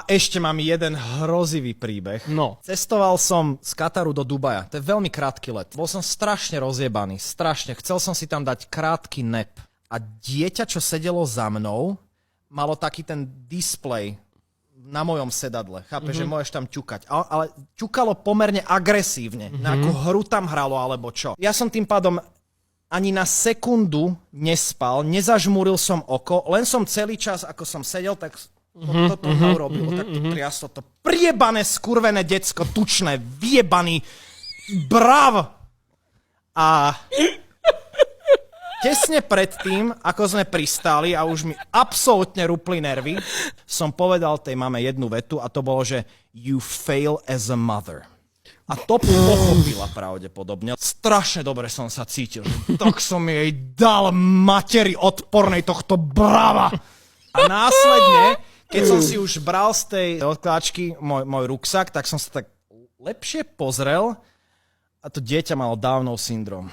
ešte mám jeden hrozivý príbeh. No. Cestoval som z Kataru do Dubaja. To je veľmi krátky let. Bol som strašne rozjebaný. Strašne. Chcel som si tam dať krátky nap. A dieťa, čo sedelo za mnou, malo taký ten displej na mojom sedadle. Chápeš, že môžeš tam ťukať. Ale ťukalo pomerne agresívne. Na akú hru tam hralo, alebo čo. Ja som tým pádom ani na sekundu nespal, nezažmúril som oko, len som celý čas, ako som sedel, tak toto urobilo. Tak to triaslo to priebané, skurvené decko, tučné, vyjebaný brav. A tesne pred tým, ako sme pristáli a už mi absolútne rupli nervy, som povedal tej mame jednu vetu a to bolo, že you fail as a mother. A to pochopila pravdepodobne. Strašne dobre som sa cítil. Tak som jej dal materi odpornej tohto brava. A následne, keď som si už bral z tej odkláčky môj ruksak, tak som sa tak lepšie pozrel a to dieťa malo Downov syndrom.